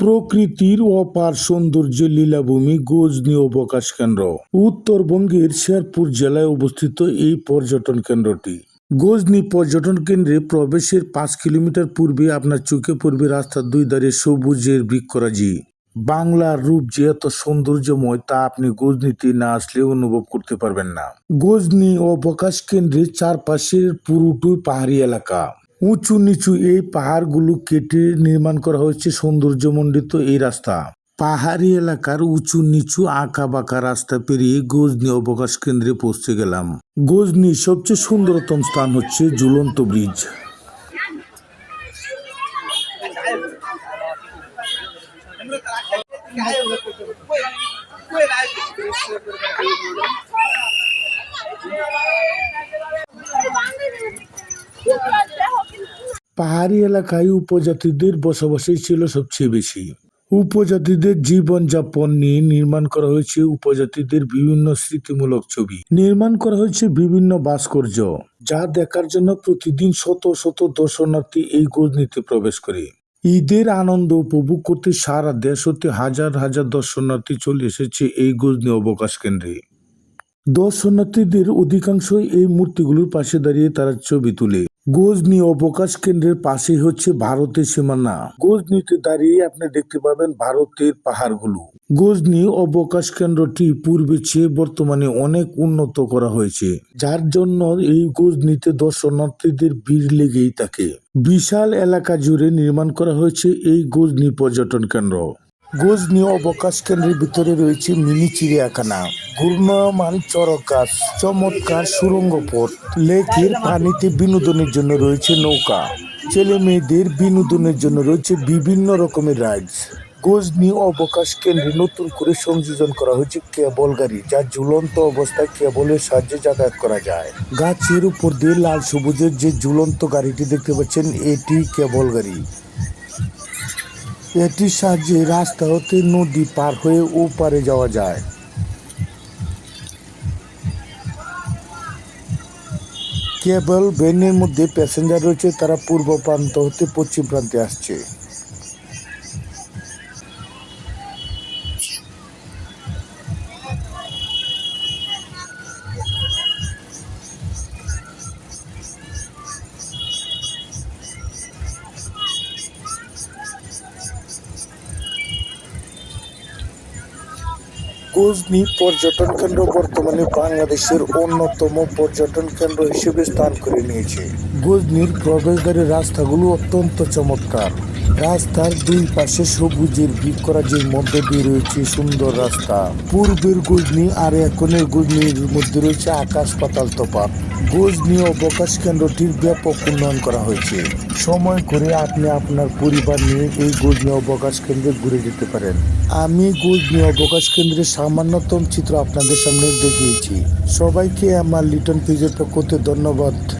প্রকৃতির অপার সৌন্দর্যের লীলাভূমি গজনি অবকাশ কেন্দ্র উত্তরবঙ্গের শেরপুর জেলায় অবস্থিত এই পর্যটন কেন্দ্রটি। গজনি পর্যটন কেন্দ্রে প্রবেশের 5 কিলোমিটার পূর্বে আপনার চোখে পড়বে রাস্তার দুই ধারে সবুজের বৃক্ষরাজি। বাংলার রূপ যে এত সৌন্দর্যময় তা আপনি গজনিতে না আসলে অনুভব করতে পারবেন না। গজনি অবকাশ কেন্দ্রের চারপাশের পুরোটাই পাহাড়ি এলাকা। উঁচু নিচু এই পাহাড়গুলো কেটে নির্মাণ করা হয়েছে সৌন্দর্যমণ্ডিত এই রাস্তা। পাহাড়ি এলাকার উঁচু নিচু আঁকা বাঁকা রাস্তা পেরিয়ে গজনি অবকাশ কেন্দ্রে পৌঁছে গেলাম। গজনির সবচেয়ে সুন্দরতম স্থান হচ্ছে ঝুলন্ত ব্রিজ। পাহাড়ি এলাকায় উপজাতিদের বসবাসী ছিল সবচেয়ে বেশি। উপজাতিদের জীবনযাপন নিয়ে নির্মাণ করা হয়েছে উপজাতিদের বিভিন্ন স্মৃতিমূলক ছবি। নির্মাণ করা হয়েছে বিভিন্ন ভাস্কর্য, যা দেখার জন্য প্রতিদিন শত শত দর্শনার্থী এই গজনিতে প্রবেশ করে। ঈদের আনন্দ উপভোগ করতে সারা দেশ হতে হাজার হাজার দর্শনার্থী চলে এসেছে এই গজনি অবকাশ কেন্দ্রে। দর্শনার্থীদের অধিকাংশই এই মূর্তিগুলোর পাশে দাঁড়িয়ে তারা ছবি তুলে। গজনি অবকাশ কেন্দ্রের পাশেই হচ্ছে ভারতের সীমানা। গজনিতে দাঁড়িয়ে আপনি দেখতে পাবেন ভারতের পাহাড়গুলো। গজনি অবকাশ কেন্দ্রটি পূর্বে চেয়ে বর্তমানে অনেক উন্নত করা হয়েছে, যার জন্য এই গজনিতে দর্শনার্থীদের ভিড় লেগেই থাকে। বিশাল এলাকা জুড়ে নির্মাণ করা হয়েছে এই গজনি পর্যটন কেন্দ্র। গজনি অবকাশ কেন্দ্রের ভিতরে রয়েছে মিনি চিড়িয়াখানা, ঘূর্ণয়মান চড়ক গাছ, চমৎকার সুড়ঙ্গ পথ, লেকের পানিতে বিনোদনের জন্য রয়েছে নৌকা, ছেলে মেয়েদের বিনোদনের জন্য রয়েছে বিভিন্ন রকমের রাইডস। গজনি অবকাশ কেন্দ্রে নতুন করে সংযোজন করা হয়েছে কেবল গাড়ি, যা ঝুলন্ত অবস্থায় কেবলের সাহায্যে যাতায়াত করা যায়। গাছের উপর দিয়ে লাল সবুজের যে ঝুলন্ত গাড়িটি দেখতে পাচ্ছেন, এটি কেবল গাড়ি। এটির সাহায্যে রাস্তা হতে নদী পার হয়ে ওপারে যাওয়া যায়। কেবল ভ্যানের মধ্যে প্যাসেঞ্জার রয়েছে, তারা পূর্ব প্রান্ত হতে পশ্চিম প্রান্তে আসছে। গজনি পর্যটন কেন্দ্র বর্তমানে বাংলাদেশের অন্যতম পর্যটন কেন্দ্র হিসেবে স্থান করে নিয়েছে। গজনির প্রবেশদ্বারের রাস্তাগুলো অত্যন্ত চমৎকার। রাস্তার দুই পাশে সবুজের বৃক্ষরাজির মধ্যে দিয়ে রয়েছে সুন্দর রাস্তা। পূর্বের গজনি আর এখনের গজনির মধ্যে রয়েছে আকাশ পাতাল তফাৎ। গজনি অবকাশ কেন্দ্রটির ব্যাপক উন্নয়ন করা হয়েছে। সময় করে আপনি আপনার পরিবার নিয়ে এই গজনি অবকাশ কেন্দ্রে ঘুরে যেতে পারেন। আমি গজনি অবকাশ কেন্দ্রের সামান্যতম চিত্র আপনাদের সামনে দেখিয়েছি। সবাইকে আমার লিটন পেজের পক্ষ থেকে ধন্যবাদ।